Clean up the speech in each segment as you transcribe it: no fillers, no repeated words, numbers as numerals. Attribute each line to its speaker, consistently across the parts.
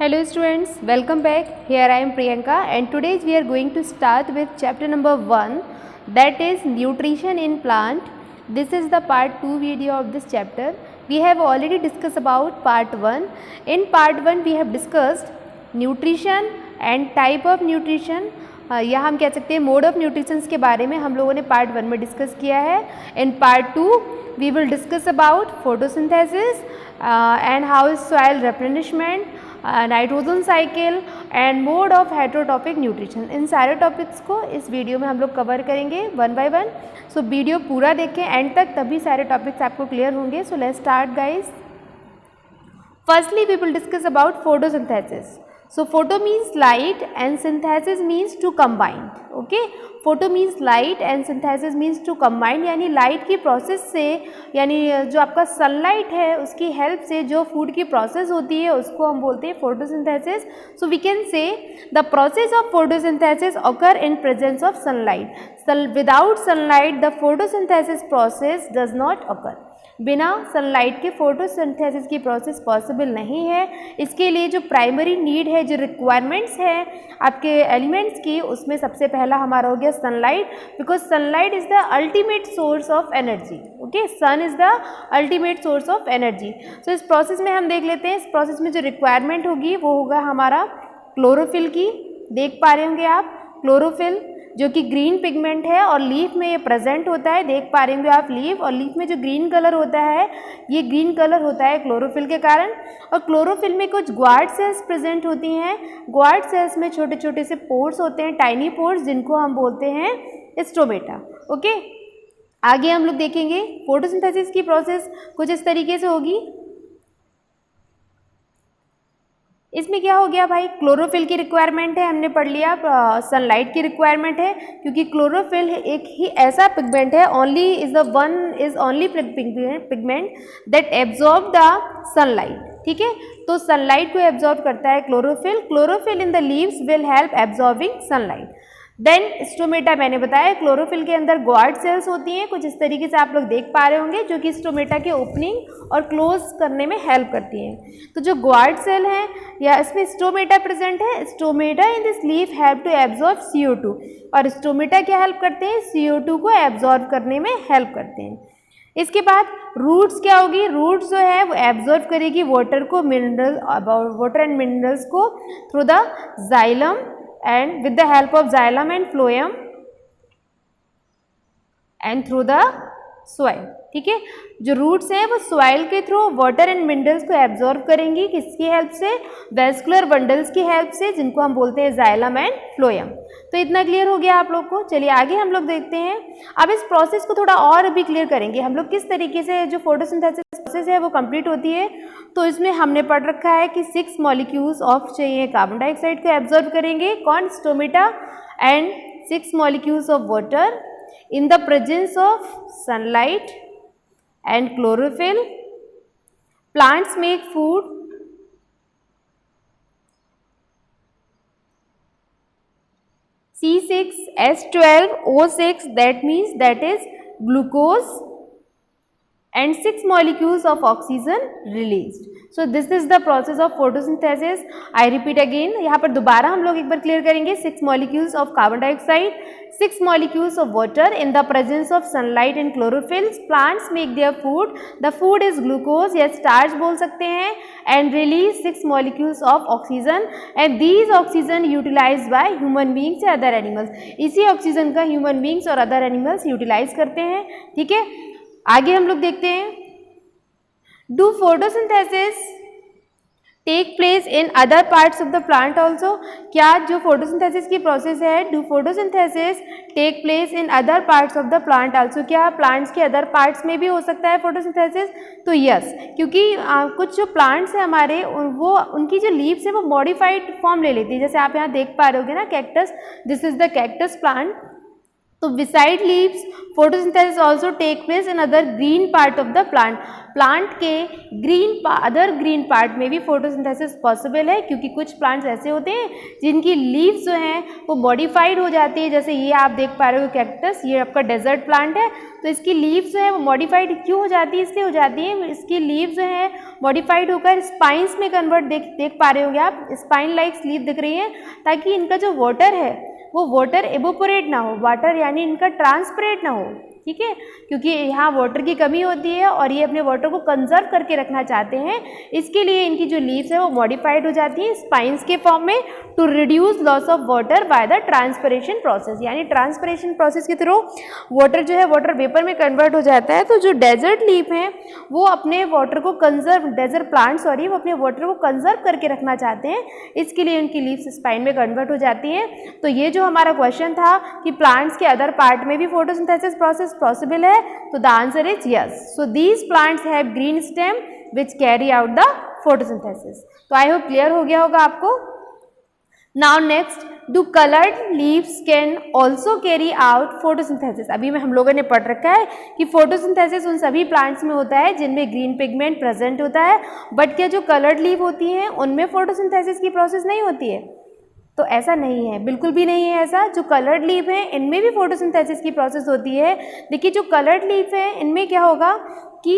Speaker 1: Hello students, welcome back. Here I am Priyanka and today we are going to start with chapter number 1, that is nutrition in plant. This is the part 2 video of this chapter. We have already discussed about part 1. In part 1 we have discussed nutrition and type of nutrition. या हम कह सकते हैं mode of nutritions के बारे में हम लोगों ने पार्ट 1 में डिस्कस किया है. In part 2 we will discuss about photosynthesis and how is soil replenishment, nitrogen cycle and mode of heterotrophic nutrition. इन सारे टॉपिक्स को इस वीडियो में हम लोग कवर करेंगे one by one. So video पूरा देखें एंड तक, तभी सारे टॉपिक्स आपको क्लियर होंगे. So let's start guys. Firstly we will discuss about photosynthesis. So photo means light and synthesis means to combine. Okay, photo means light and synthesis means to combine. यानी light की process से, यानी जो आपका sunlight है उसकी help से जो फूड की प्रोसेस होती है उसको हम बोलते हैं photosynthesis. So we can say the process of photosynthesis occur in presence of sunlight. Without sunlight the photosynthesis process does not occur. बिना सनलाइट के फोटोसिंथेसिस की प्रोसेस पॉसिबल नहीं है. इसके लिए जो प्राइमरी नीड है, जो रिक्वायरमेंट्स है आपके एलिमेंट्स की, उसमें सबसे पहला हमारा हो गया sunlight, because sunlight is the ultimate source of energy. Okay, sun is the ultimate source of energy. So इस प्रोसेस में हम देख लेते हैं. इस प्रोसेस में जो रिक्वायरमेंट होगी वो होगा हमारा क्लोरोफिल की. देख पा रहे होंगे आप क्लोरोफिल, जो कि ग्रीन पिगमेंट है और लीफ में ये प्रेजेंट होता है. देख पा रहे होंगे आप लीफ, और लीफ में जो ग्रीन कलर होता है ये ग्रीन कलर होता है क्लोरोफिल के कारण. और क्लोरोफिल में कुछ ग्वार्ड सेल्स प्रेजेंट होती हैं. ग्वार्ड सेल्स में छोटे छोटे से पोर्स होते हैं, टाइनी पोर्स, जिनको हम बोलते हैं स्टोमेटा. ओके, आगे हम लोग देखेंगे फोटोसिंथेसिस की प्रोसेस कुछ इस तरीके से होगी. इसमें क्या हो गया भाई, क्लोरोफिल की रिक्वायरमेंट है, हमने पढ़ लिया. सनलाइट की रिक्वायरमेंट है, क्योंकि क्लोरोफिल एक ही ऐसा पिगमेंट है, only pigment that absorb the sunlight. ठीक है, तो सनलाइट को एब्जॉर्ब करता है chlorophyll. Chlorophyll in the leaves will help absorbing sunlight. Then stomata, मैंने बताया क्लोरोफिल के अंदर ग्वार्ड सेल्स होती हैं कुछ इस तरीके से आप लोग देख पा रहे होंगे, जो कि स्टोमेटा के ओपनिंग और क्लोज करने में हेल्प करती हैं. तो जो ग्वार्ड सेल हैं या इसमें स्टोमेटा प्रेजेंट है, stomata in this leaf help to absorb CO2. और स्टोमेटा क्या हेल्प करते हैं, CO2 को एब्जॉर्ब करने में हेल्प करते हैं. इसके बाद रूट्स क्या होगी, रूट्स जो है वो एब्जॉर्ब करेगी वाटर को, वाटर एंड मिनरल्स को through the xylem and with the help of xylem and phloem and through the soil. ठीक है, जो रूट्स हैं वो सॉइल के थ्रू वाटर एंड मिनरल्स को एब्जॉर्ब करेंगी. किसकी हेल्प से, वेस्कुलर बंडल्स की हेल्प से, जिनको हम बोलते हैं जाइलम एंड फ्लोएम. तो इतना क्लियर हो गया आप लोग को. चलिए आगे हम लोग देखते हैं. अब इस प्रोसेस को थोड़ा और भी क्लियर करेंगे हम लोग, किस तरीके से जो फोटोसिंथेसिस प्रोसेस है वो कंप्लीट होती है. तो इसमें हमने पढ़ रखा है कि 6 मॉलिक्यूल्स ऑफ चाहिए कार्बन डाइऑक्साइड को एब्जॉर्ब करेंगे, कौन, stomata, and 6 molecules of water in the presence of sunlight and chlorophyll. Plants make food. C6H12O6, that means that is glucose, and 6 molecules of oxygen released. So this is the process of photosynthesis. I repeat again, यहाँ पर दोबारा हम लोग एक बार clear करेंगे. 6 molecules of carbon dioxide, 6 molecules of water in the presence of sunlight and chlorophyll. Plants make their food. The food is glucose या starch बोल सकते हैं, and release 6 molecules of oxygen, and these oxygen utilized by human beings या other animals. इसी oxygen का human beings और other animals utilize करते हैं. ठीक है, आगे हम लोग देखते हैं. Do photosynthesis take place in other parts of the plant also. क्या जो फोटोसिंथेसिस की प्रोसेस है, do photosynthesis take place in other parts of the plant also, क्या प्लांट्स के अदर पार्ट्स में भी हो सकता है फोटोसिंथेसिस? तो यस, क्योंकि कुछ जो प्लांट्स हैं हमारे, वो उनकी जो लीव्स है वो मॉडिफाइड फॉर्म ले लेती है. जैसे आप यहाँ देख पा रहे होगे ना, cactus, this is the cactus plant. तो beside leaves photosynthesis also take place in other green part of the plant. Plant के अदर ग्रीन पार्ट में भी फोटोसिंथेसिस पॉसिबल है, क्योंकि कुछ प्लांट्स ऐसे होते हैं जिनकी लीव्स जो हैं वो मॉडिफाइड हो जाती है। जैसे ये आप देख पा रहे हो कैक्टस, ये आपका डेजर्ट प्लांट है, तो इसकी लीव्स जो है वो मॉडिफाइड क्यों हो जाती है, इसलिए हो जाती है इसकी लीव्स जो है मॉडिफाइड होकर स्पाइन्स में कन्वर्ट देख पा रहे होंगे आप, स्पाइन लाइक लीव दिख रही है, ताकि इनका जो वाटर है वो वाटर एवोपोरेट ना हो, वाटर यानी इनका ट्रांसपरेट ना हो, ठीक है, क्योंकि यहाँ वाटर की कमी होती है और ये अपने वाटर को कंजर्व करके रखना चाहते हैं। इसके लिए इनकी जो लीव्स है वो मॉडिफाइड हो जाती है स्पाइन्स के फॉर्म में, to reduce loss of water by the transpiration process, यानी ट्रांसपरेशन प्रोसेस के थ्रू वाटर जो है वाटर वेपर में कन्वर्ट हो जाता है। तो जो डेजर्ट लीफ है वो अपने वाटर को कंजर्व, डेजर्ट प्लांट सॉरी, वो अपने वाटर को कंजर्व करके रखना चाहते हैं, इसके लिए उनकी लीव्स स्पाइन में कन्वर्ट हो जाती हैं। तो ये जो हमारा क्वेश्चन था कि प्लांट्स के अदर पार्ट में भी फोटोसिंथेसिस प्रोसेस पॉसिबल है, तो the answer is yes. So these plants have green stem which carry out the photosynthesis. तो आई होप क्लियर हो गया होगा आपको। Now next, do coloured leaves can also carry out photosynthesis. अभी में हम लोगों ने पढ़ रखा है कि फोटोसिंथेसिस उन सभी प्लांट्स में होता है जिनमें ग्रीन पिगमेंट प्रेजेंट होता है, बट क्या जो कलर्ड लीव होती हैं उनमें फोटोसिंथेसिस की प्रोसेस नहीं होती है? तो ऐसा नहीं है, बिल्कुल भी नहीं है ऐसा। जो कलर्ड लीफ है इनमें भी फोटोसिंथेसिस की प्रोसेस होती है। देखिए जो कलर्ड लीफ है इनमें क्या होगा कि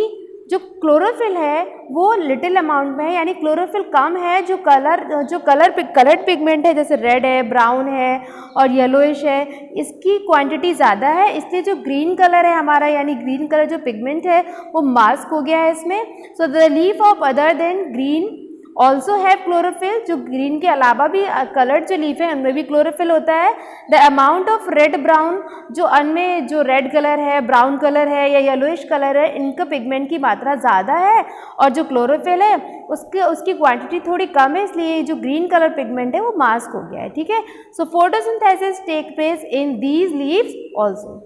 Speaker 1: जो क्लोरोफिल है वो लिटिल अमाउंट में है, यानी क्लोरोफिल कम है। जो कलर्ड पिगमेंट है जैसे रेड है, ब्राउन है और येलोइश है, इसकी क्वांटिटी ज़्यादा है, इसलिए जो ग्रीन कलर है हमारा, यानी ग्रीन कलर जो पिगमेंट है वो मास्क हो गया है इसमें। So the leaf of other than green also have chlorophyll. जो ग्रीन के अलावा भी कलर्ड जो लीफ है उनमें भी क्लोरोफिल होता है। The amount of red brown, जो अनमें जो रेड कलर है, ब्राउन कलर है या येलोइश कलर है, इनका पिगमेंट की मात्रा ज़्यादा है, और जो क्लोरोफिल है उसकी क्वांटिटी थोड़ी कम है, इसलिए जो ग्रीन कलर पिगमेंट है वो मास्क हो गया है, ठीक है। So photosynthesis take place in these leaves also.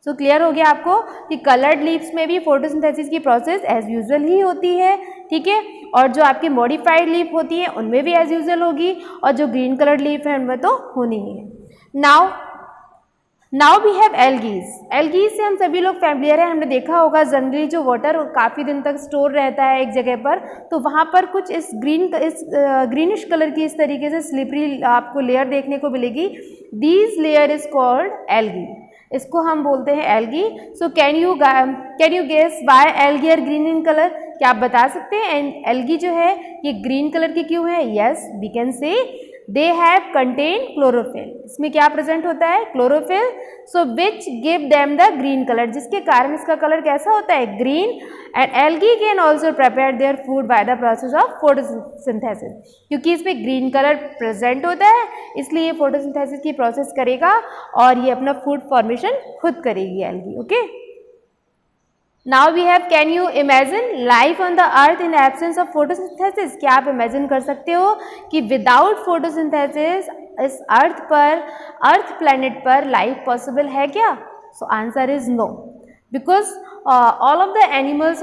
Speaker 1: So clear हो गया आपको कि कलर्ड लीव्स में भी फोटोसिंथेसिस की प्रोसेस एज यूजुअल ही होती है, ठीक है, और जो आपकी मॉडिफाइड लीफ होती है उनमें भी एज यूजुअल होगी, और जो ग्रीन कलर्ड लीफ है उनमें तो होनी ही है। Now we have algae. Algae से हम सभी लोग फैमिलियर हैं, हमने देखा होगा जनरली जो वाटर काफ़ी दिन तक स्टोर रहता है एक जगह पर, तो वहाँ पर कुछ इस ग्रीनिश कलर की इस तरीके से स्लिपरी आपको लेयर देखने को मिलेगी। These layer is called algae, इसको हम बोलते हैं algae. So can you guess why algae are green in colour? क्या आप बता सकते हैं एल्गी जो है ये ग्रीन कलर की क्यों है? यस, वी कैन से दे हैव कंटेन क्लोरोफिल। इसमें क्या प्रेजेंट होता है? Chlorophyll. So which give them the green colour, जिसके कारण इसका कलर कैसा होता है? Green. And algae can also prepare their food by the process of photosynthesis. क्योंकि इसमें ग्रीन कलर प्रेजेंट होता है इसलिए ये फोटोसिंथेसिस की प्रोसेस करेगा और ये अपना फूड फॉर्मेशन खुद करेगी algae, okay. Now we have, can you imagine life on the earth in absence of photosynthesis? क्या आप इमेजिन कर सकते हो कि विदाउट फोटोसिंथेसिस इस अर्थ प्लैनेट पर लाइफ पॉसिबल है क्या? So answer is no, because all of the animals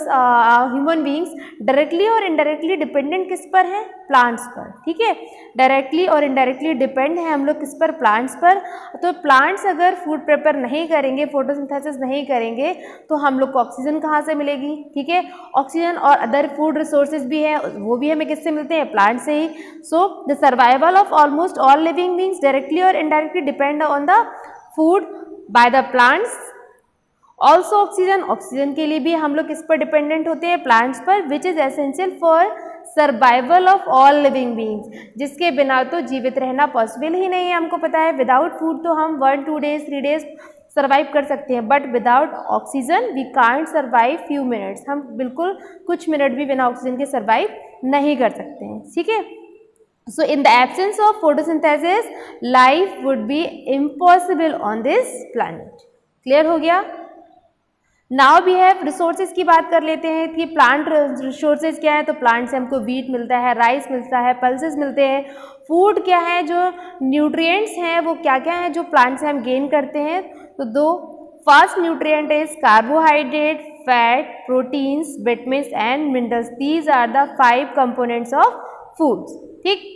Speaker 1: human beings directly और इनडायरेक्टली डिपेंडेंट किस पर हैं? प्लांट्स पर, ठीक है। डायरेक्टली और इनडायरेक्टली डिपेंड है हम लोग किस पर? प्लांट्स पर। तो प्लांट्स अगर फूड प्रिपेयर नहीं करेंगे, फोटोसिंथेसिस नहीं करेंगे, तो हम लोग को ऑक्सीजन कहाँ से मिलेगी? ठीक है, ऑक्सीजन और अदर फूड रिसोर्सेज भी हैं, वो भी हमें किससे मिलते हैं? प्लांट से ही। So the survival of almost all living beings directly और indirectly depend on the food by the plants. Also oxygen के लिए भी हम लोग किस पर डिपेंडेंट होते हैं? प्लांट्स पर, which is essential for survival of all living beings, जिसके बिना तो जीवित रहना पॉसिबल ही नहीं है। हमको पता है विदाउट फूड तो हम 1, 2 days 3 days सर्वाइव कर सकते हैं, but without oxygen we can't survive few minutes. हम बिल्कुल कुछ मिनट भी बिना ऑक्सीजन के सर्वाइव नहीं कर सकते हैं, ठीक है। So in the absence of photosynthesis life would be impossible on this planet. Clear हो गया? नाउ वी हैव रिसोर्सेज की बात कर लेते हैं कि प्लांट रिसोर्सेज क्या है। तो प्लांट से हमको वीट मिलता है, राइस मिलता है, पल्सेस मिलते हैं। फूड क्या है? जो न्यूट्रिएंट्स हैं वो क्या क्या हैं जो प्लांट से हम गेन करते हैं? तो दो first nutrient is carbohydrate, fat, proteins, vitamins and minerals. These are the 5 components of foods, ठीक।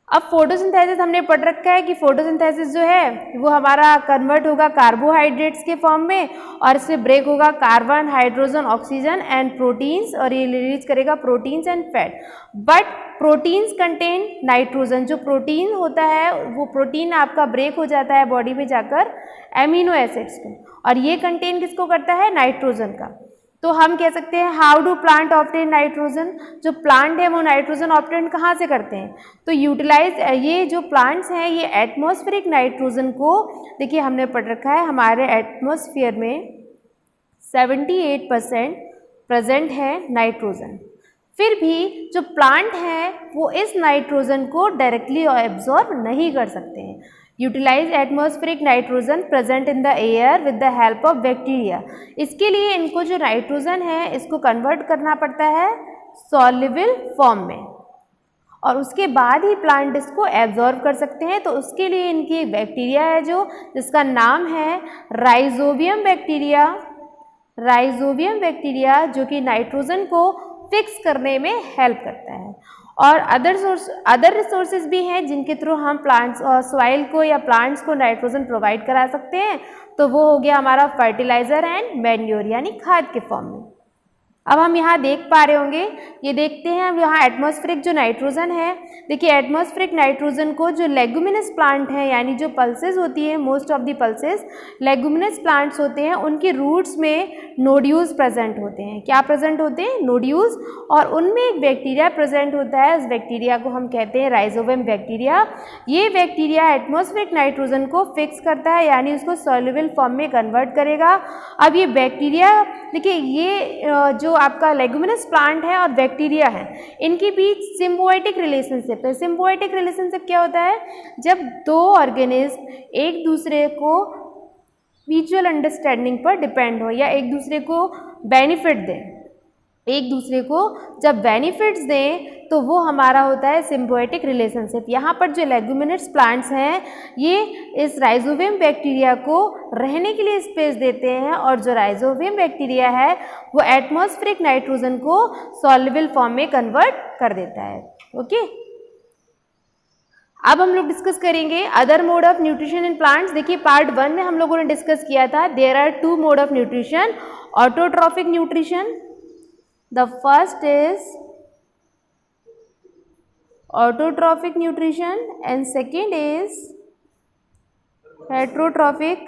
Speaker 1: अब फोटोसिंथेसिस हमने पढ़ रखा है कि फोटोसिंथेसिस जो है वो हमारा कन्वर्ट होगा कार्बोहाइड्रेट्स के फॉर्म में और इससे ब्रेक होगा carbon, hydrogen, oxygen and proteins और ये रिलीज करेगा proteins and fat. But proteins contain nitrogen, जो प्रोटीन होता है वो प्रोटीन आपका ब्रेक हो जाता है बॉडी में जाकर एमिनो एसिड्स को, और ये कंटेन किसको करता है? नाइट्रोजन का। तो हम कह सकते हैं how do plant obtain nitrogen, जो प्लांट है वो नाइट्रोजन ऑब्टेन कहाँ से करते हैं? तो यूटिलाइज, ये जो प्लांट्स हैं ये एटमॉस्फेरिक नाइट्रोजन को, देखिए हमने पढ़ रखा है हमारे एटमॉस्फेयर में 78% प्रेजेंट है नाइट्रोजन, फिर भी जो प्लांट हैं वो इस नाइट्रोजन को डायरेक्टली एब्जॉर्ब नहीं कर सकते हैं। Utilize atmospheric nitrogen present in the air with the help of bacteria. इसके लिए इनको जो नाइट्रोजन है इसको कन्वर्ट करना पड़ता है सॉल्युबल फॉर्म में, और उसके बाद ही प्लांट इसको एब्जॉर्ब कर सकते हैं। तो उसके लिए इनकी एक बैक्टीरिया है जो जिसका नाम है राइजोबियम बैक्टीरिया। राइजोबियम बैक्टीरिया जो कि नाइट्रोजन को फिक्स करने में हेल्प करता है। और अदर रिसोर्सेज भी हैं जिनके थ्रू हम प्लांट्स और सॉइल को या प्लांट्स को नाइट्रोजन प्रोवाइड करा सकते हैं। तो वो हो गया हमारा फर्टिलाइजर एंड मैन्योर यानी खाद के फॉर्म में। अब हम यहाँ देख पा रहे होंगे, ये देखते हैं हम यहाँ एटमॉस्फेरिक जो नाइट्रोजन है, देखिए एटमॉस्फेरिक नाइट्रोजन को जो लेगुमिनस प्लांट है यानी जो पल्सेस होती है, most of the pulses leguminous plants होते हैं, उनके रूट्स में नोड्यूल्स प्रेजेंट होते हैं। क्या प्रेजेंट होते हैं? नोड्यूल्स। और उनमें एक बैक्टीरिया प्रेजेंट होता है, उस बैक्टीरिया को हम कहते हैं राइजोबियम बैक्टीरिया। ये बैक्टीरिया एटमॉस्फेरिक नाइट्रोजन को फिक्स करता है यानी उसको सॉल्युबल फॉर्म में कन्वर्ट करेगा। अब ये बैक्टीरिया, देखिए ये जो आपका लेगुमिनस प्लांट है और बैक्टीरिया है, इनके बीच सिम्बायोटिक रिलेशनशिप है। सिम्बायोटिक रिलेशनशिप क्या होता है? जब दो ऑर्गेनिज्म एक दूसरे को म्यूचुअल अंडरस्टैंडिंग पर डिपेंड हो या एक दूसरे को बेनिफिट दें, एक दूसरे को जब बेनिफिट्स दें तो वो हमारा होता है सिम्बायोटिक रिलेशनशिप। यहाँ पर जो लेगुमिनस प्लांट्स हैं ये इस राइजोबियम बैक्टीरिया को रहने के लिए स्पेस देते हैं, और जो राइजोबियम बैक्टीरिया है वो एटमॉस्फेरिक नाइट्रोजन को सॉल्युबल फॉर्म में कन्वर्ट कर देता है। ओके, अब हम लोग डिस्कस करेंगे other mode of nutrition in plants. देखिए पार्ट 1 में हम लोगों ने डिस्कस किया था there are 2 mode of nutrition, autotrophic nutrition, the first is autotrophic nutrition and second is heterotrophic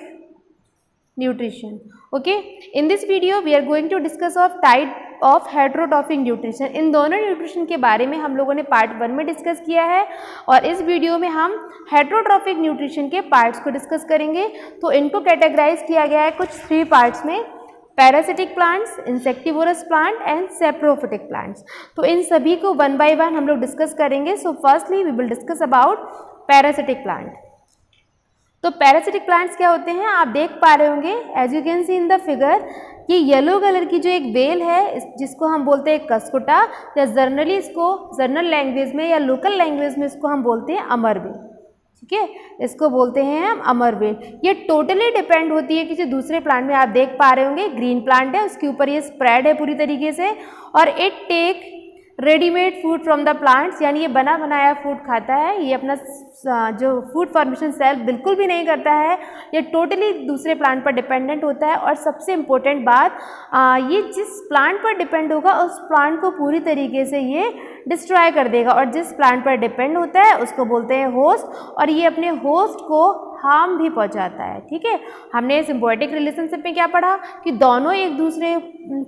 Speaker 1: nutrition. Okay, in this video we are going to discuss of type of heterotrophic nutrition। इन दोनों nutrition के बारे में हम लोगों ने part 1 में discuss किया है और इस वीडियो में हम हेटरोट्रॉफिक न्यूट्रिशन के पार्ट्स को डिस्कस करेंगे। तो इनको कैटेगराइज किया गया है कुछ 3 पार्ट्स में, parasitic plants, insectivorous plant and saprophytic plants. तो इन सभी को 1 बाय 1 हम लोग डिस्कस करेंगे। So firstly we will discuss about parasitic plant. तो पैरासिटिक प्लांट्स क्या होते हैं आप देख पा रहे होंगे, as you can see in the figure, ये येलो कलर की जो एक बेल है जिसको हम बोलते हैं कसकुटा, या जर्नली इसको जर्नल लैंग्वेज में या लोकल लैंग्वेज में इसको हम बोलते हैं अमरबेल। ठीक है, इसको बोलते हैं हम अमरबेल। ये टोटली डिपेंड होती है किसी दूसरे प्लांट में। आप देख पा रहे होंगे ग्रीन प्लांट है, उसके ऊपर ये स्प्रेड है पूरी तरीके से, और it take readymade food from the plants, यानी ये बना बनाया फूड खाता है। ये अपना जो फूड फॉर्मेशन सेल्फ बिल्कुल भी नहीं करता है, ये टोटली दूसरे प्लांट पर डिपेंडेंट होता है। और सबसे इम्पोर्टेंट बात, ये जिस प्लांट पर डिपेंड होगा उस प्लांट को पूरी तरीके से ये डिस्ट्रॉय कर देगा, और जिस प्लांट पर डिपेंड होता है उसको बोलते हैं होस्ट, और ये अपने होस्ट को हार्म भी पहुंचाता है। ठीक है, हमने सिम्बायोटिक रिलेशनशिप में क्या पढ़ा कि दोनों एक दूसरे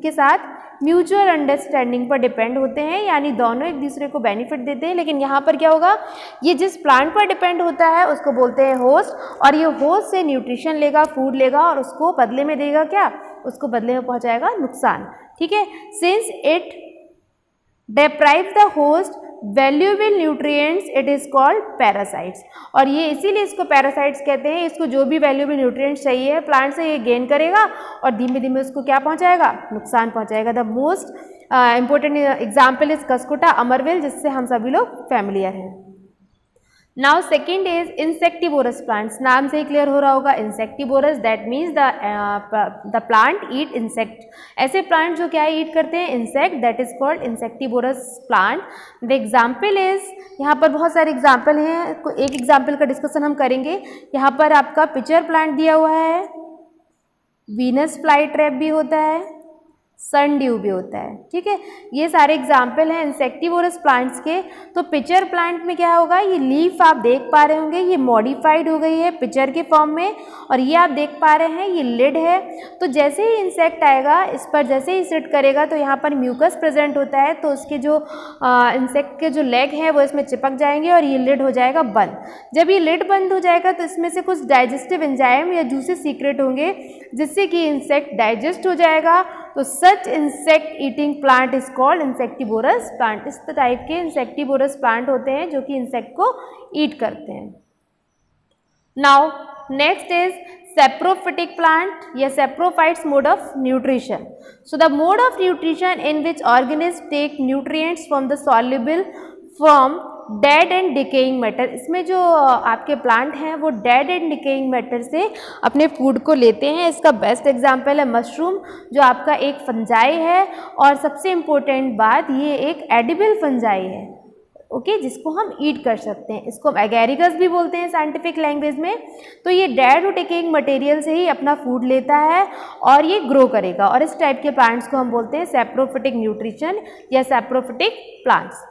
Speaker 1: के साथ म्यूचुअल अंडरस्टैंडिंग पर डिपेंड होते हैं, यानी दोनों एक दूसरे को बेनिफिट देते हैं। लेकिन यहाँ पर क्या होगा, ये जिस प्लांट पर डिपेंड होता है उसको बोलते हैं होस्ट, और ये होस्ट से न्यूट्रिशन लेगा, फूड लेगा, और उसको बदले में देगा क्या, उसको बदले में पहुँचाएगा नुकसान। ठीक है, since it deprive the host valuable nutrients it is called parasites। और ये इसीलिए इसको parasites कहते हैं। इसको जो भी valuable nutrients चाहिए प्लांट से ये गेन करेगा और धीमे धीमे उसको क्या पहुंचाएगा, नुकसान पहुंचाएगा। The most important example is cuscuta, अमरवेल, जिससे हम सभी लोग फैमिलियर हैं। Now second is insectivorous plants, नाम से ही क्लियर हो रहा होगा insectivorous, that means the plant eat insect. ऐसे प्लांट जो क्या ईट करते हैं, insect, that is called insectivorous plant. The example is, यहाँ पर बहुत सारे एग्जाम्पल हैं, एक एग्जाम्पल का डिस्कशन हम करेंगे। यहाँ पर आपका पिचर प्लांट दिया हुआ है, वीनस फ्लाई ट्रैप भी होता है, सन ड्यू भी होता है, ठीक है। ये सारे एग्जाम्पल हैं इंसेक्टिवोरस प्लांट्स के। तो पिचर प्लांट में क्या होगा, ये लीफ आप देख पा रहे होंगे, ये मॉडिफाइड हो गई है पिचर के फॉर्म में, और ये आप देख पा रहे हैं ये लिड है। तो जैसे ही इंसेक्ट आएगा इस पर, जैसे ही सिट करेगा तो यहाँ पर म्यूकस प्रेजेंट होता है, तो उसके जो इंसेक्ट के जो लेग हैं वो इसमें चिपक जाएंगे और ये लिड हो जाएगा बंद। जब ये लिड बंद हो जाएगा तो इसमें से कुछ डाइजेस्टिव एंजाइम या जूसेस सीक्रेट होंगे जिससे कि इंसेक्ट डाइजेस्ट हो जाएगा। तो such insect eating plant is called insectivorous plant. इस टाइप के इंसेक्टिवोरस प्लांट होते हैं जो कि इंसेक्ट को ईट करते हैं। Now next is saprophytic plant या saprophytes mode of nutrition. So the mode of nutrition in which organisms take nutrients from the soluble from dead and decaying matter. इसमें जो आपके प्लांट हैं वो डेड एंड डिकेइंग मैटर से अपने food को लेते हैं। इसका बेस्ट एग्जांपल है मशरूम, जो आपका एक फंजाई है, और सबसे इम्पोर्टेंट बात, ये एक एडिबल फंजाई है, ओके, जिसको हम ईट कर सकते हैं। इसको एगेरिकस भी बोलते हैं साइंटिफिक लैंग्वेज में। तो ये डेड और डिकेइंग मटेरियल से ही अपना फूड लेता है और ये ग्रो करेगा, और इस टाइप के प्लांट्स को हम बोलते हैं सैप्रोफिटिक न्यूट्रिशन या saprophytic plants.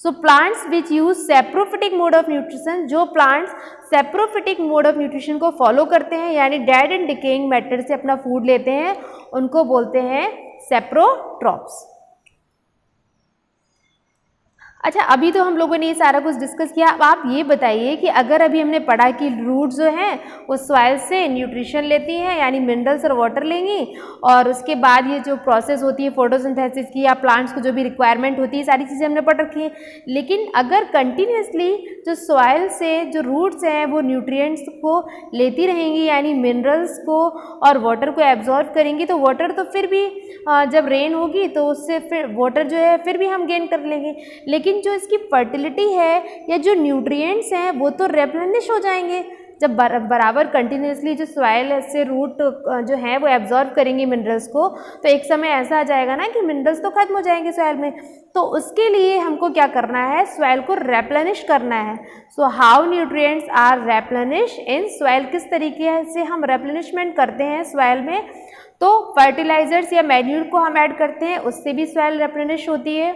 Speaker 1: So plants which use saprophytic mode of nutrition, जो plants saprophytic mode of nutrition को फॉलो करते हैं यानी डेड एंड डिकेइंग मैटर से अपना फूड लेते हैं, उनको बोलते हैं सैप्रोट्रॉप्स। अच्छा, अभी तो हम लोगों ने ये सारा कुछ डिस्कस किया। अब आप ये बताइए कि अगर अभी हमने पढ़ा कि रूट जो हैं वो सॉइल से न्यूट्रिशन लेती हैं यानी मिनरल्स और वाटर लेंगी, और उसके बाद ये जो प्रोसेस होती है फोटोसिंथेसिस की या प्लांट्स को जो भी रिक्वायरमेंट होती है, सारी चीज़ें हमने पढ़ रखी हैं। लेकिन अगर कंटिन्यूसली जो सॉइल से जो रूट्स हैं वो न्यूट्रिएंट्स को लेती रहेंगी यानी मिनरल्स को और वाटर को एब्जॉर्ब करेंगी, तो वाटर तो फिर भी जब रेन होगी तो उससे फिर वाटर जो है फिर भी हम गेन कर लेंगे, लेकिन जो इसकी फर्टिलिटी है या जो न्यूट्रिएंट्स हैं वो तो रेप्लेनिश हो जाएंगे। जब बराबर कंटिन्यूसली जो सॉइल से रूट जो है वो एब्जॉर्ब करेंगे मिनरल्स को, तो एक समय ऐसा आ जाएगा ना कि मिनरल्स तो खत्म हो जाएंगे सॉइल में। तो उसके लिए हमको क्या करना है, सॉइल को रेप्लेनिश करना है। So how nutrients are replenish in soil, किस तरीके से हम रेप्लेनिशमेंट करते हैं सॉइल में, तो फर्टिलाइजर्स या मैन्यूर को हम ऐड करते हैं, उससे भी सॉइल रेप्लेनिश होती है।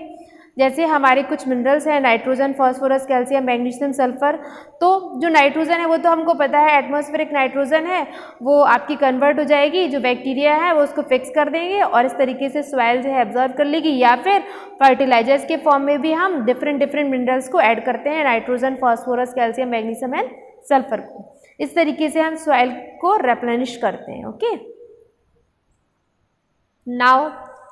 Speaker 1: जैसे हमारे कुछ मिनरल्स हैं, nitrogen, phosphorus, calcium, magnesium, sulphur. तो जो नाइट्रोजन है वो तो हमको पता है एटमॉस्फेरिक नाइट्रोजन है, वो आपकी कन्वर्ट हो जाएगी, जो बैक्टीरिया है वो उसको फिक्स कर देंगे और इस तरीके से सॉइल जो है एब्जॉर्ब कर लेगी। या फिर फर्टिलाइजर्स के फॉर्म में भी हम डिफरेंट मिनरल्स को ऐड करते हैं, nitrogen, phosphorus, calcium, magnesium and sulphur को। इस तरीके से हम सॉइल को रेप्लेनिश करते हैं। ओके, नाउ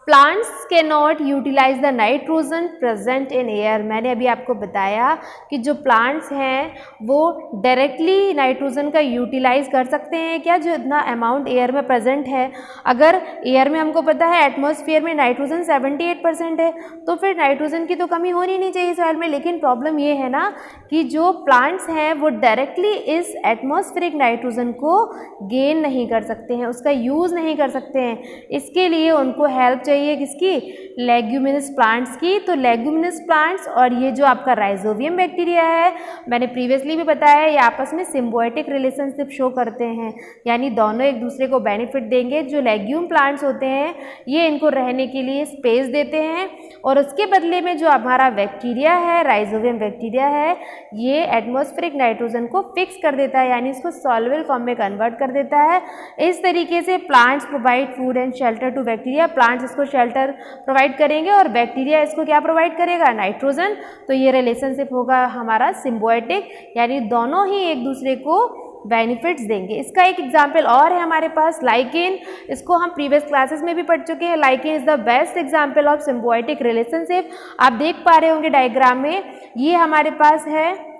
Speaker 1: प्लांट्स के not utilize the nitrogen present in air. मैंने अभी आपको बताया कि जो प्लांट्स हैं वो डायरेक्टली नाइट्रोजन का यूटिलाइज कर सकते हैं क्या, जो इतना अमाउंट एयर में प्रेजेंट है। अगर एयर में हमको पता है एटमॉस्फेयर में नाइट्रोजन 78% है, तो फिर नाइट्रोजन की तो कमी होनी नहीं चाहिए सॉइल में। लेकिन प्रॉब्लम ये है ना कि जो प्लांट्स हैं वो डायरेक्टली इस एटमॉस्फेरिक नाइट्रोजन को गेन नहीं कर सकते हैं, उसका यूज़ नहीं कर सकते हैं। इसके लिए उनको हेल्प चाहिए किसकी, लेग्यूमिनस प्लांट्स की। तो लेग्यूमिनस प्लांट्स और ये जो आपका राइजोबियम बैक्टीरिया है, मैंने प्रीवियसली भी बताया, ये आपस में सिम्बायोटिक रिलेशनशिप शो करते हैं, यानी दोनों एक दूसरे को बेनिफिट देंगे। जो लेग्यूम प्लांट्स होते हैं ये इनको रहने के लिए स्पेस देते हैं, और उसके बदले में जो हमारा बैक्टीरिया है, राइजोबियम बैक्टीरिया है, ये एटमॉस्फेरिक नाइट्रोजन को फिक्स कर देता है यानी इसको सॉल्युबल फॉर्म में कन्वर्ट कर देता है। इस तरीके से plants provide food and shelter to bacteria. Plants इसको शेल्टर प्रोवाइड करेंगे और बैक्टीरिया इसको क्या प्रोवाइड करेगा, नाइट्रोजन। तो ये रिलेशनशिप होगा हमारा सिम्बायोटिक, यानी दोनों ही एक दूसरे को बेनिफिट्स देंगे। इसका एक एग्जाम्पल और है हमारे पास, लाइकेन। इसको हम प्रीवियस क्लासेस में भी पढ़ चुके हैं। Lichen is the best example of symbiotic relationship. आप देख पा रहे होंगे डायग्राम में, ये हमारे पास है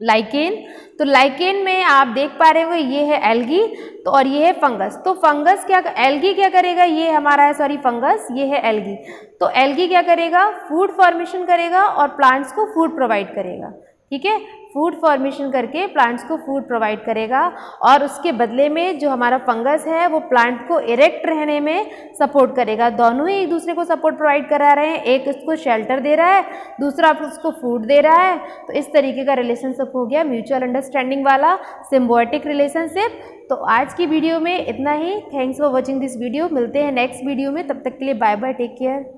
Speaker 1: लाइकेन। तो लाइकेन में आप देख पा रहे होंगे ये है एल्गी, तो और ये है फंगस। तो फंगस क्या, एल्गी क्या करेगा, ये हमारा है सॉरी फंगस, ये है एल्गी। तो एल्गी क्या करेगा, फूड फॉर्मेशन करेगा और प्लांट्स को फूड प्रोवाइड करेगा, ठीक है, फूड फॉर्मेशन करके प्लांट्स को फूड प्रोवाइड करेगा और उसके बदले में जो हमारा फंगस है वो प्लांट को इरेक्ट रहने में सपोर्ट करेगा। दोनों ही एक दूसरे को सपोर्ट प्रोवाइड करा रहे हैं, एक उसको शेल्टर दे रहा है, दूसरा उसको फूड दे रहा है। तो इस तरीके का रिलेशनशिप हो गया म्यूचुअल अंडरस्टैंडिंग वाला सिम्बायोटिक रिलेशनशिप। तो आज की वीडियो में इतना ही। Thanks for watching this video. मिलते हैं नेक्स्ट वीडियो में, तब तक के लिए बाय बाय, टेक केयर।